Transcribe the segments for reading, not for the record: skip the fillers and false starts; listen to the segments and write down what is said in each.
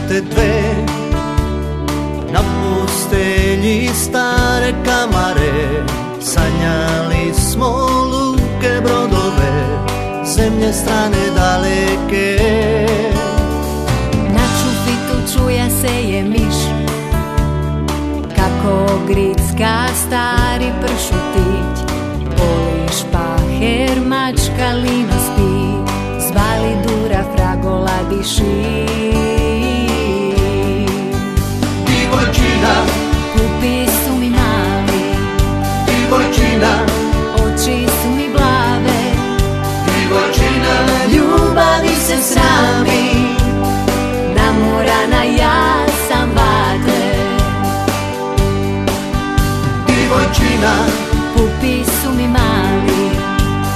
te dve na postelji stare kamare. Sanjali smo luke, brodove, zemlje strane daleke. Na čufitu čuja se je miš, kako gricka stari pršutić. Poliš paher, mačka lino spi, zvali dura fragola diši. Divojčina, kupi su mi mali, divojčina, oči su mi blave. divojčina, Ljubavi se srami, namorana ja sam vate. divojčina, Pupi su mi mali,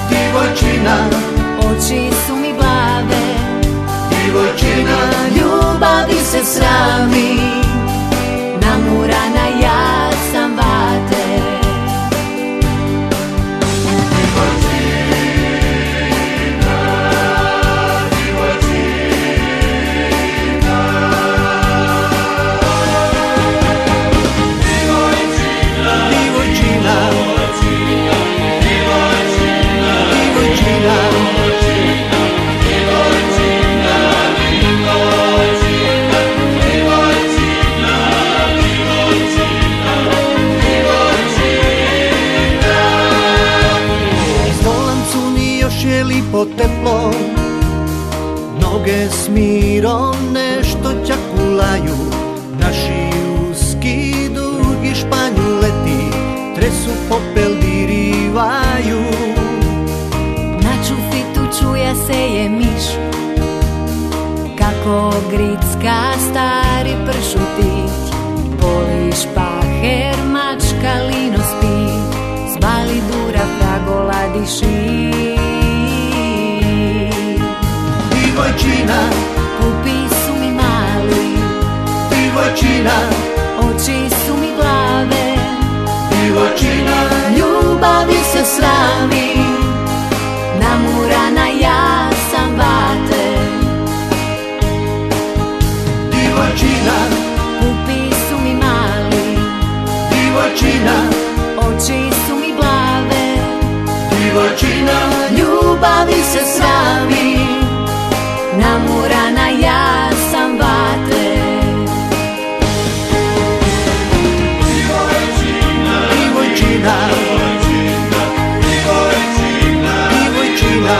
divojčina, oči su mi blave. divojčina, Ljubavi se srami, namorana ja sam vate. lipo teplo, noge s mirom nešto ćakulaju. Naši uski dugi španjuleti tresu popel dirivaju. Na čufitu čuja se je miš, kako gricka stari pršutić. Poliš paher, mačka lino spi, zvali dura fragola diši. Divojčina, kupi su mi mali, divojčina, oči su mi plave. divojčina, Ljubavi se srami, namurana ja sam vate. divojčina, Kupi su mi mali, divojčina, oči su mi plave. divojčina, Ljubavi se srami, namurana ja sam vate. divojčina, divojčina, divojčina.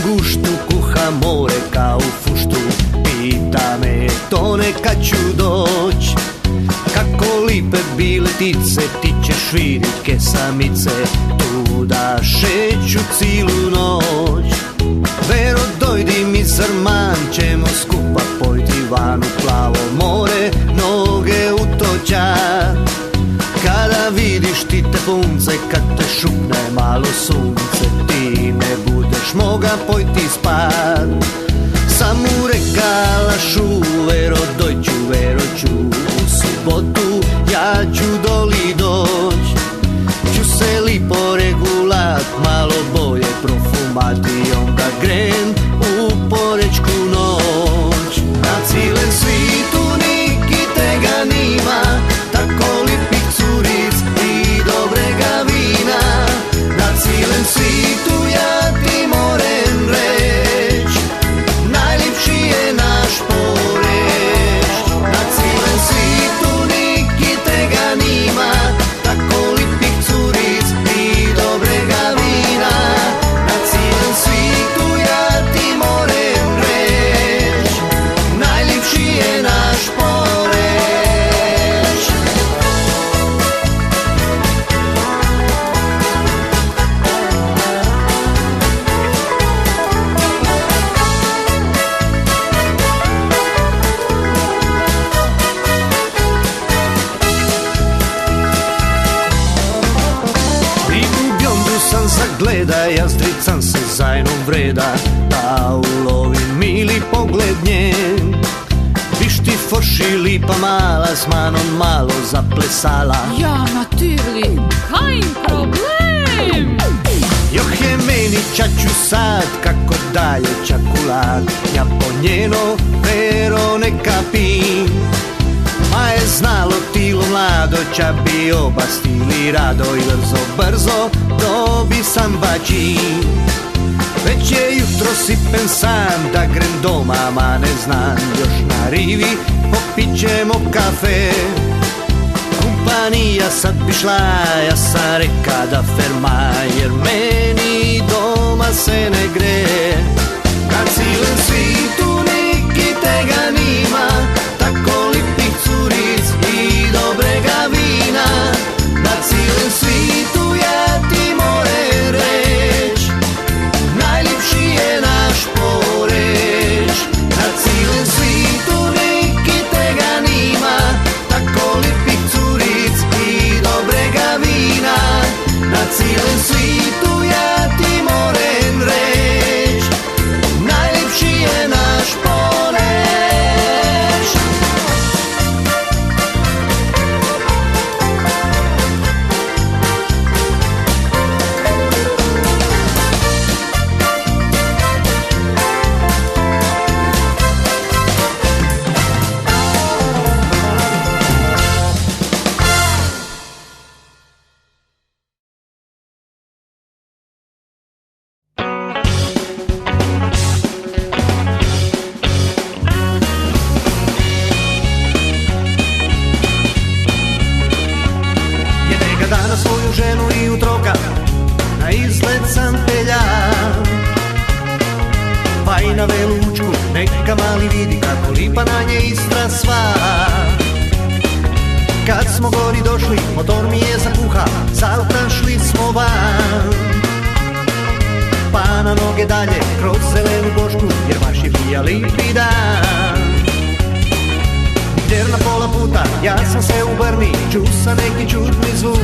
Anguštu kuha more kao u fuštu, pita me to neka ću doć. Kako lipe bile tice, ti ćeš vidit kesamice, tu da šeću cilu noć. Vero dojdi mi Zrman, ćemo skupa pojti van u plavo more, noge utoća. Kada vidiš ti te punce, kad te šupne malo sunce, ti ne budeš moga pojti spat. Samo rekala šu, Vero ću u subotu, ja ću doli doć. Ću se lipo regulat, malo boje profumat i onda gren u Porečku noć. Na cijelem svitu niki tega nima, tako lipih curic i dobrega vina. Na cijelem svitu ja ti morem reć, najljepši je naš Poreč. gleda, ja zdricam se zajedno vreda, da ulovim mili pogled njen. Viš ti foši lipa mala, s manom malo zaplesala. Ja naturlig, kein problem. Joh je meni čaču sad, kako dalje čakulat, ja po njeno pero ne kapim. Ma je znalo tilo mlado, ča bi oba stili rado i brzo dobi sam bačin. Već je jutro sipen sam, da grem doma, ma ne znam, još na rivi popit ćemo kafe. Kompanija sad bi šla, ja sam reka da ferma, jer meni doma se ne gre. Na cilem svitu niki tega nima, tako lipih curic i dobrega vina. Na cilem svitu ja ti moram reć, najljepši je naš Poreč. Na cilem svitu niki tega nima, tako lipih curic i dobrega vina. Na cilem svitu ja ti moram reć, najljepši je naš Poreč. Dana svoju ženu i utroka, na izgled sam pelja. Pa i na Velučku, neka mali vidi kako lipa na nje Istra sva. Kad smo gori došli, motor mi je zakuha, z auta šli smo van. Pa na noge dalje, kroz zelenu Bošku, jer baš je bija lipi dan. Jer na pola puta ja sam se u Brni, ču sa neki čudni zvuk.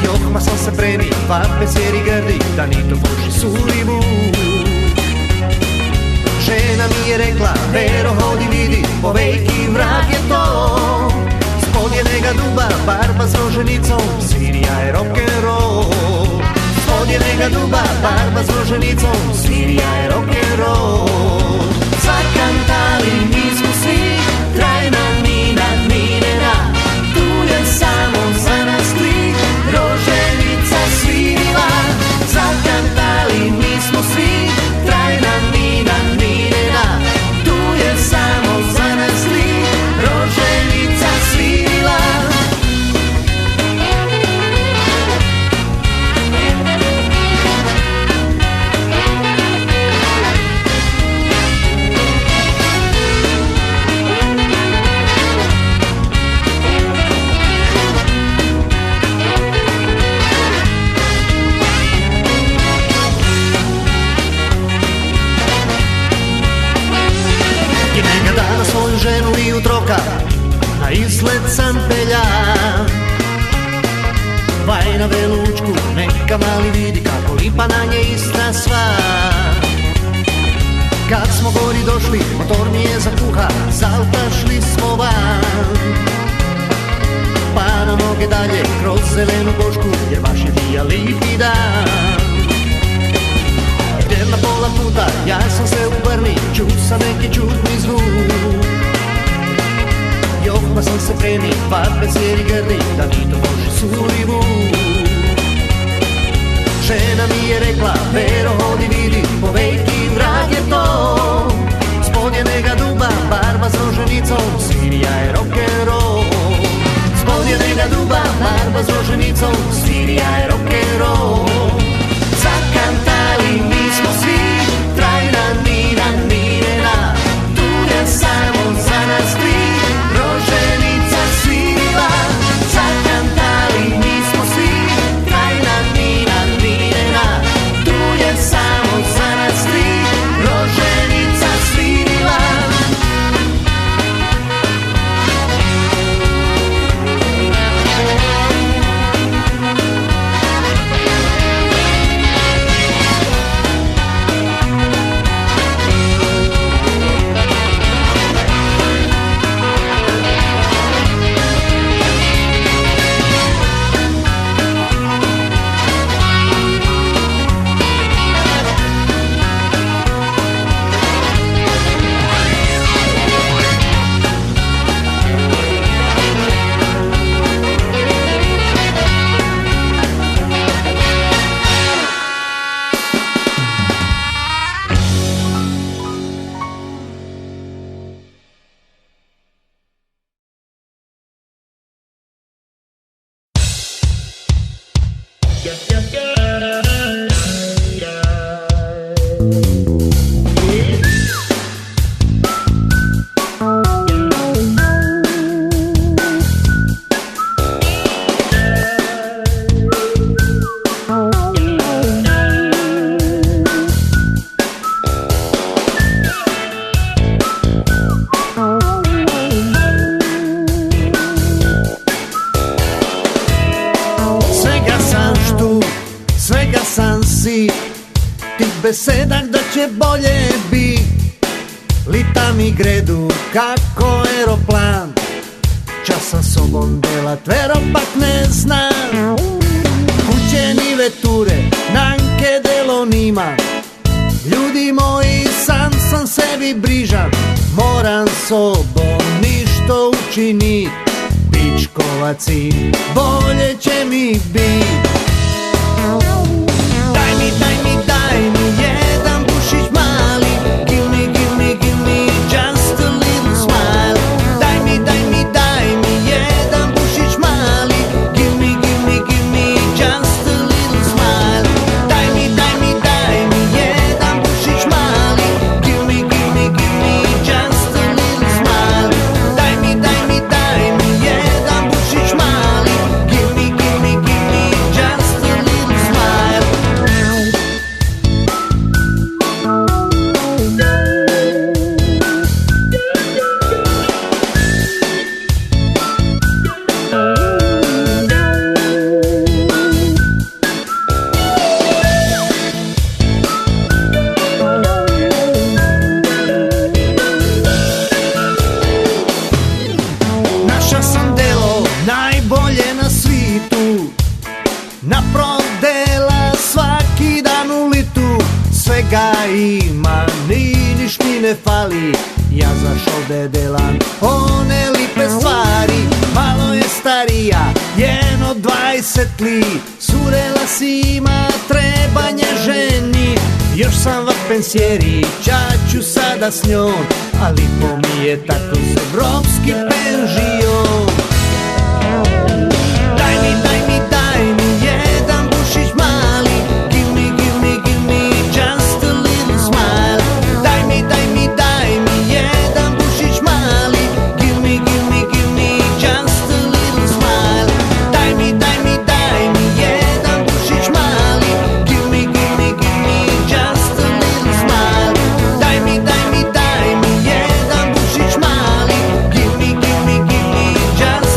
Johma sam se preni, pa pesjeri grdi, da ni to puši suli vuk. Žena mi je rekla, Vero hodi vidi, po vejki vrag je to. Spod jenega duba, barba s roženicom, svirija je rock'n'roll. Spod jenega duba, barba s roženicom, svirija je rock'n'roll. Zakantali mi smo svi, trajna Nina Ninena, tu je samo za nas klik, roženica svirila. Zakantali mi smo svi, trajna Nina Ninena, tu je samo za nas klik, roženica svirila. Dana svoju ženu i utroka, na izgled sam pelja. Vaj na Velučku, neka mali vidi kako lipa na nje Istra sva. Kad smo gori došli, motor mi je zakuha, z auta šli smo van. Pa na noge dalje, kroz zelenu Bošku, jer baš je bija lipi dan. Jer na pola puta ja sam se u Brni, ču sa neki čudni zvuk. Johma sam se preni, pa pesjeri grdi, da ni to puši suli vuk. Žena mi je rekla, Vero hodi vidi, po vejki vrag je to. Spod jenega duba, barba s roženicom, svirija je rock'n'roll. Spod jenega duba, barba s roženicom, svirija je rock'n'roll. Zakantali mi smo svi, trajna Nina Ninena, tu je samo za nas tri, roženica svirila. Svega sam si tih besedak da će bolje bit. Lita mi gredu kako aeroplan, čas sa sobom delat veropak ne znam. Kuće ni veture, nanke delo nima, ljudi moji sam sebi brižan. Moram sobom ništo učinit, pičkovaci, bolje će mi bit. Daj mi jedan bušić mali, give me just a little smile. Daj mi jedan bušić mali, give me just a little smile. Daj mi jedan bušić mali, give me just a little smile. Daj mi jedan bušić mali, give me just a little smile. Naša sam delo najbolje na svitu, naprodela svaki dan u litu. Svega ima, ni niš mi ne fali, ja zaš ovde delam one lipe stvari. Malo je starija, jedno 20 li, surela si ima, trebanje ženi. Još sam va pensjeri, ćaću sada s njom, ali po mi je tako evropski penžion. Daj mi jedan bušić mali, give me just a little smile. Daj mi jedan bušić mali, give me just a little smile. Daj mi jedan bušić mali, give me just a little smile. Daj mi jedan bušić mali, give me just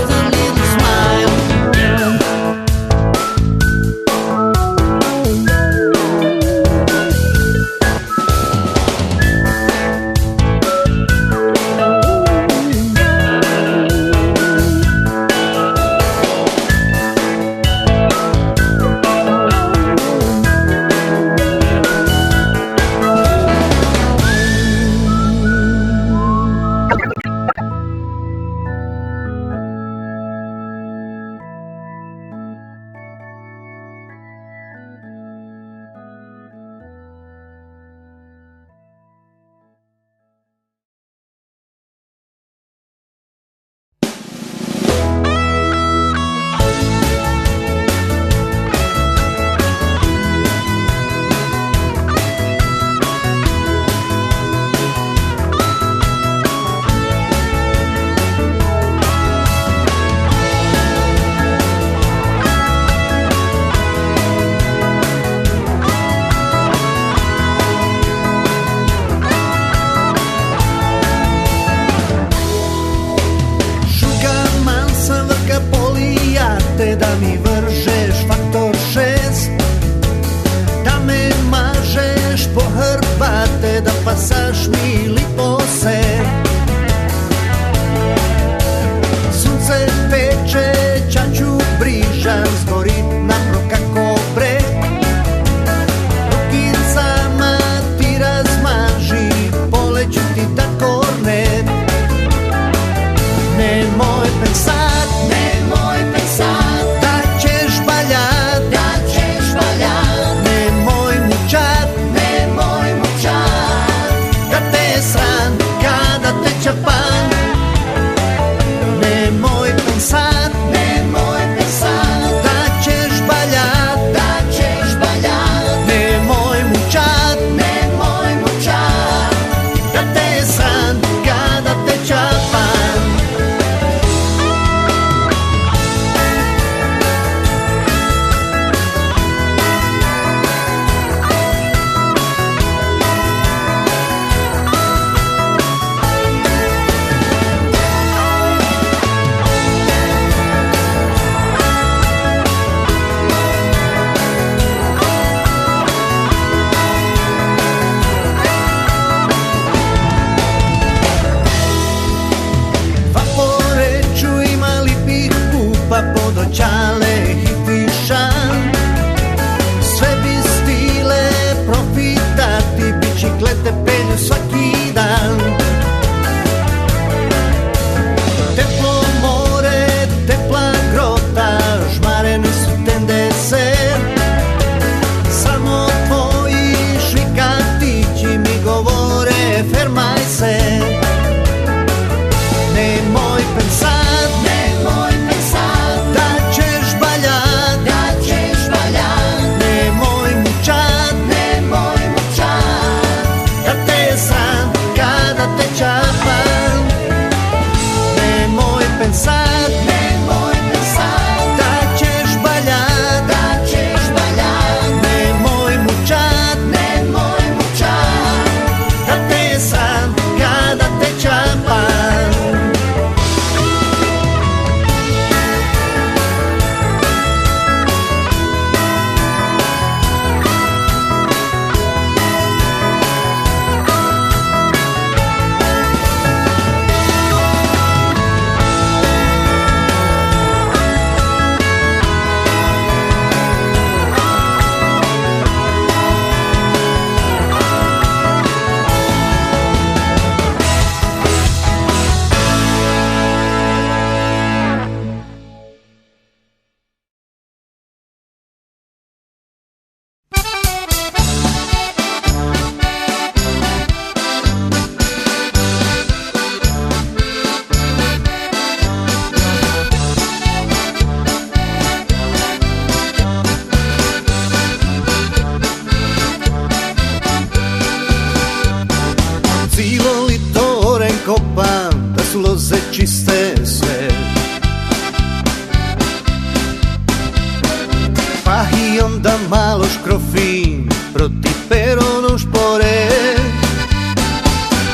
tako fin, proti peronom špore.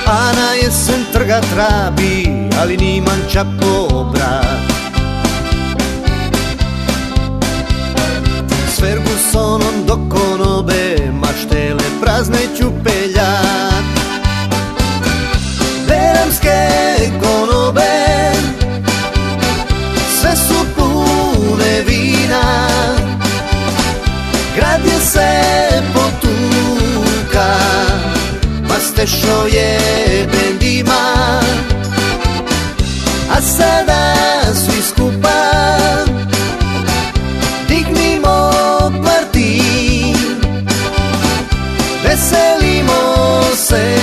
A na jesen trga trabi, ali niman čapo brat. S Fergusonom do konobe, maštele prazne ću peljat. Beramske konobe, sve su pune vina, grad je se potuka, pa stešo je bendima. A sada svi skupa dignimo parti, veselimo se,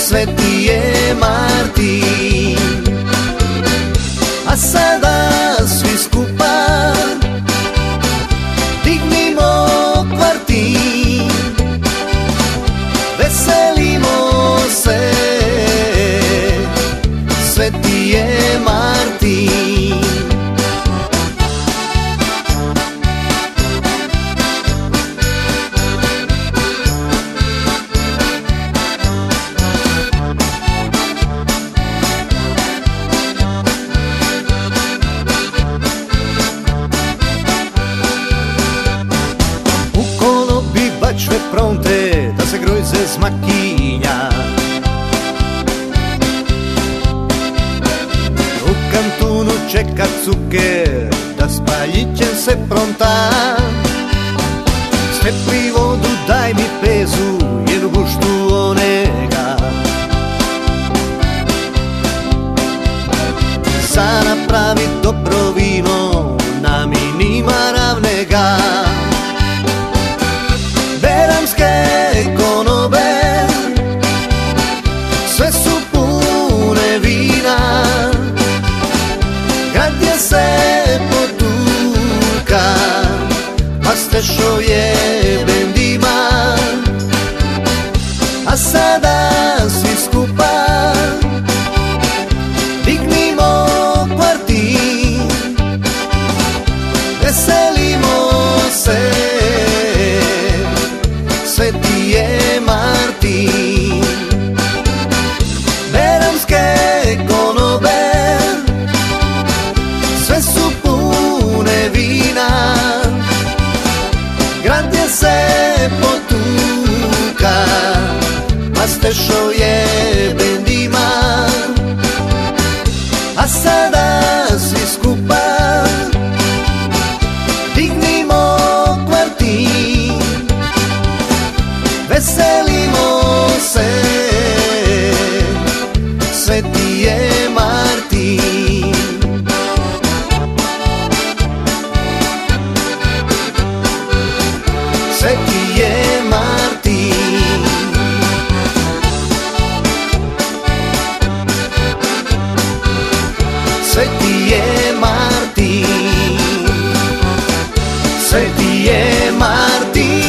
Sveti je Martin. A sada svi skupa dignimo kvartin, veselimo se, Sveti je Martin. Bačve pronte, da se grojze zmakinja. U kantunu čeka cuker, da spaljićem se pronta. Stepli vodu, daj mi pezu, jednu guštu onega. Sa napravi dobro vino, nami nima ravnega. Beramske konobe, sve su pune vina, grad je se potuka, pa stešo je bendima. A sada svi skupa dignimo kvartin, veselimo se, Sveti je Martin. Beramske konobe, sve su pune vina, grad je se potuka, pa stešo je bendima. A sada svi skupa dignimo kvartin, veselimo se, Sveti je Martin. Sveti je Martin. Sveti je Martin. Sveti je Martin.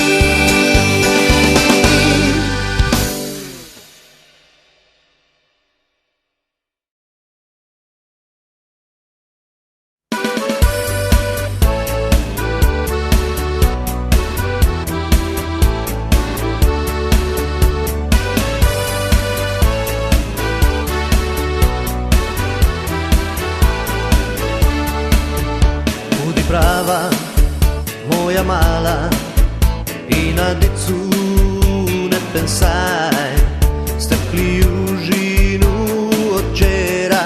Prava, moja mala, i na decu ne pensaj. Stekli južinu od včera,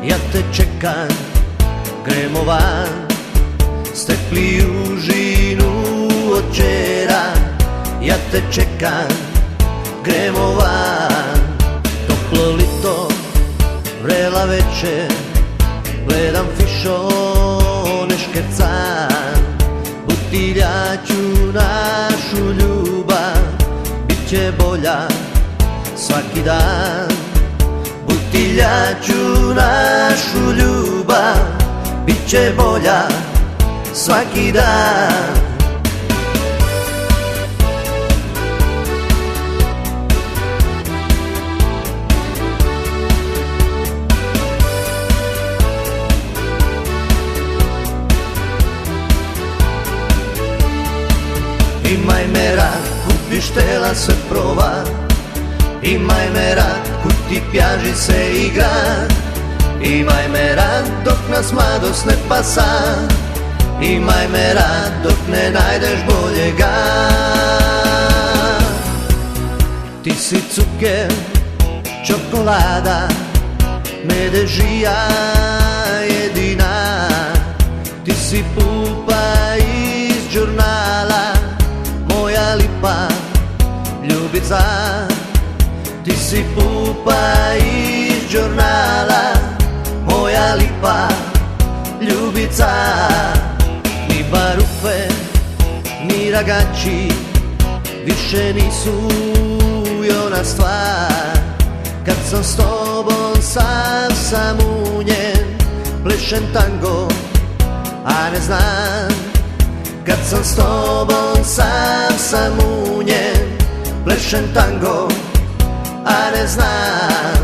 ja te čekam, gremo van. Stekli južinu od včera, ja te čekam, gremo van. Toplo lito, vrela večer, gledam fišone škercan. Butiljaću našu ljubav, bit će bolja svaki dan. Butiljaću našu ljubav, bit će bolja svaki dan. štela se prova. Imaj me rad, kud ti pjaži se igra. Imaj me rad, dok nas mladost ne pasa. Imaj me rad, dok ne najdeš boljega. Ti si cuker, čokolada, medežija jedina. Ti si pulpa iz žurnala, moja lipa ljubica. Ti si pulpa iz žurnala, moja lipa ljubica. Ni barufe, ni ragači više nisu ona stvar. Kad sam s tobom sam unjen, plešem tango, a ne znam. Kad sam s tobom sam unjen, plešem tango, a ne znam.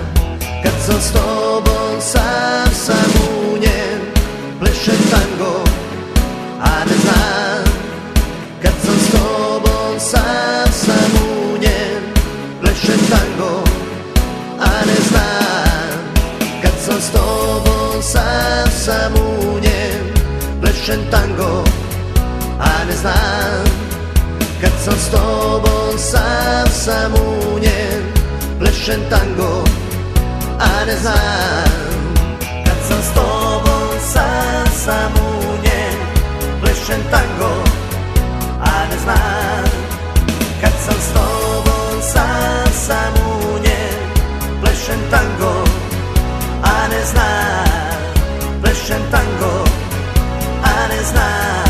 Kad sam s tobom sam unjen, plešem tango, a ne znam. Kad sam s tobom sam unjen, plešem tango, a ne znam. Kad sam s tobom sam unjen, plešem tango, a ne znam. Kad sam s tobom sam unjen, plešem tango, a ne znam. Kad sam s tobom sam unjen, plešem tango, a ne znam. Kad sam s tobom sam unjen, plešem tango, a ne znam. Plešem tango, a ne znam.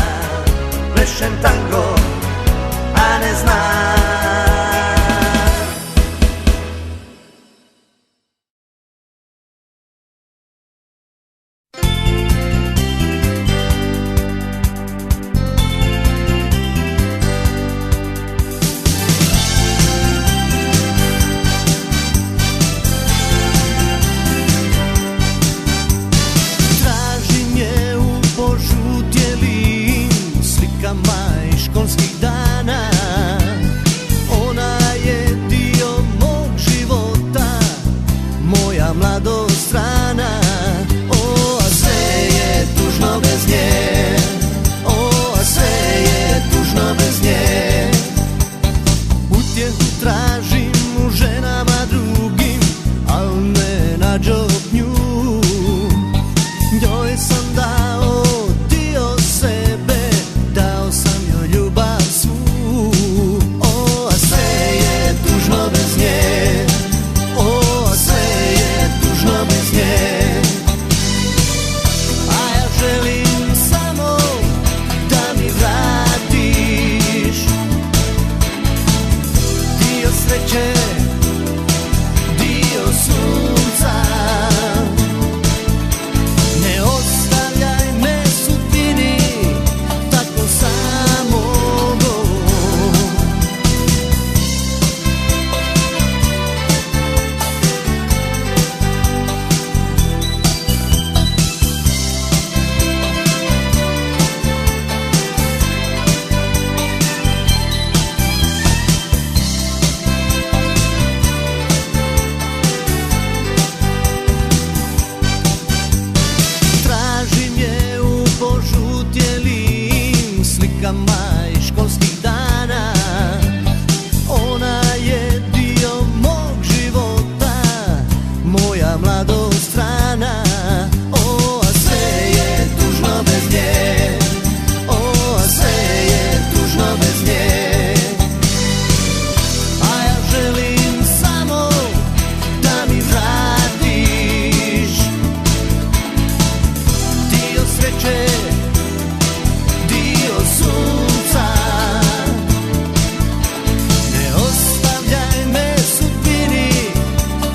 Plešem tango, a ne znam. Školskih dana, ona je dio mog života, moja mladost strana. O, a sve je tužno bez nje, o, a sve je tužno bez nje. Utjehu tražim u ženama drugim, al ne nađoh nju. Njoj sam dao dio sebe, dao sam joj ljubav svu. O, a sve je tužno bez nje, o, a sve je tužno bez nje. A ja želim samo da mi vratiš dio sreće, dio sunca. Ne ostavljaj me sudbini tako samogo. Tražim je u požutjelim slikama iz školskih dana. Ona je dio mog života, moja mladost strana. O, a sve je tužno bez nje, o, a sve je tužno bez nje. A ja želim samo da mi vratiš dio sreće, dio sunca. Ne ostavljaj me sudbini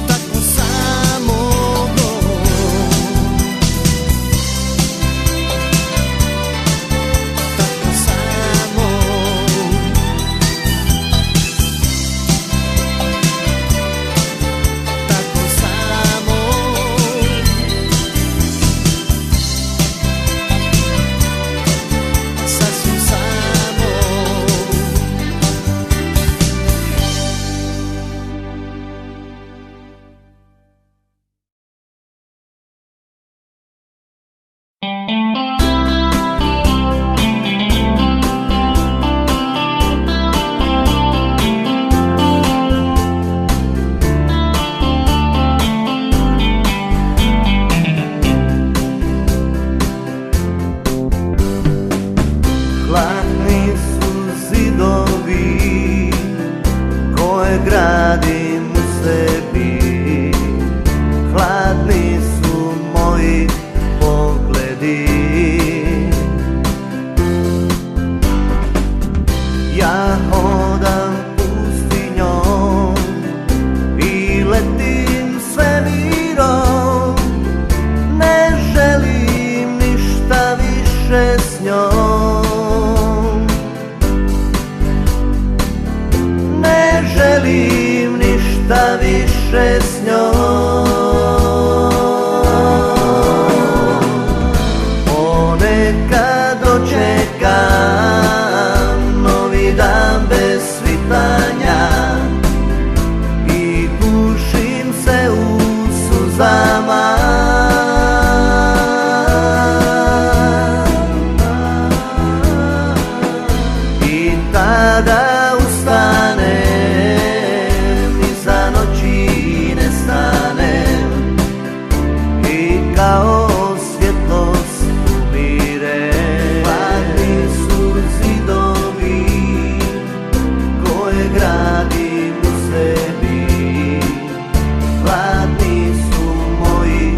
tako samogo. suzama. I tada ustanem, iza noći nestanem i kao svjetlost umire. Hladni su zidovi koje gradim u sebi, hladni su moji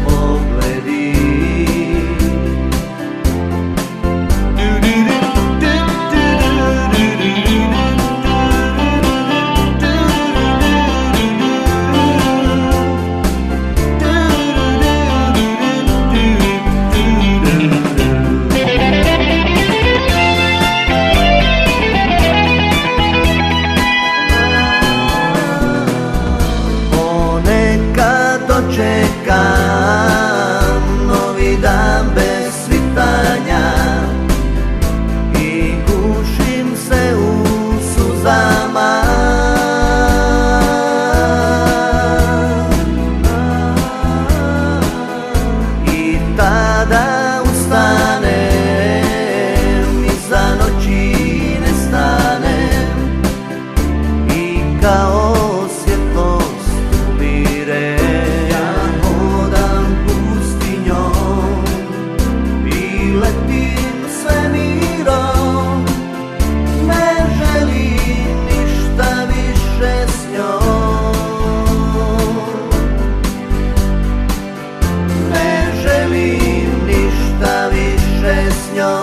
pogledi. Ponekad dočekam novi dan bez svitanja i gušim se u suzama. I tada ustanem, iza noći nestanem i kao svjetlost umire. Ja hodam pustinjom i letim svemirom, ne želim ništa više s njom, ne želim ništa više s njom.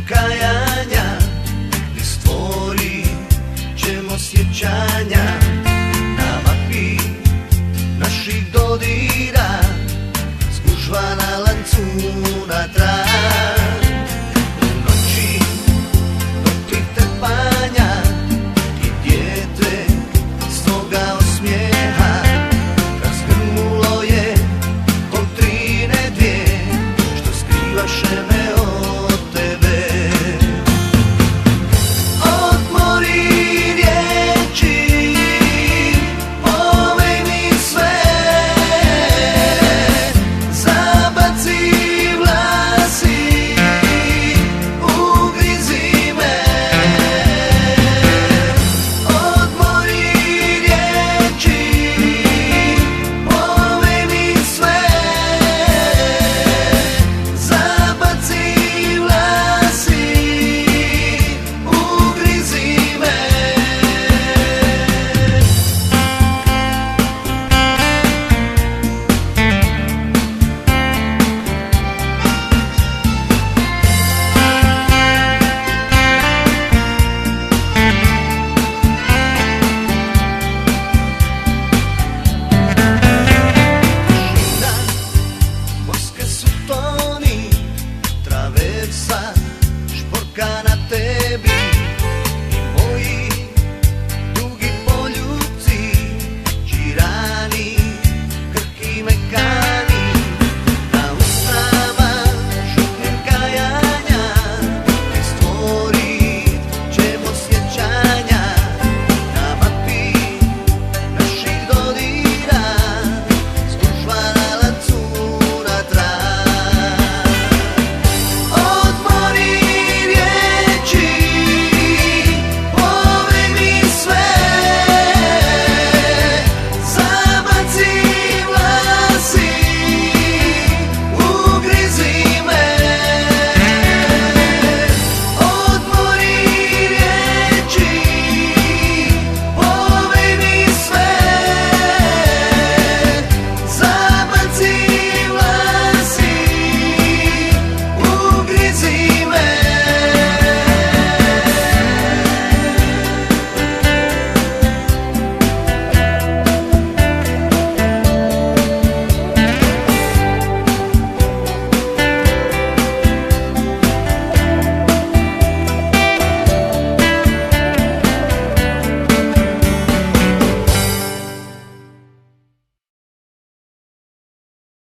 Kajanja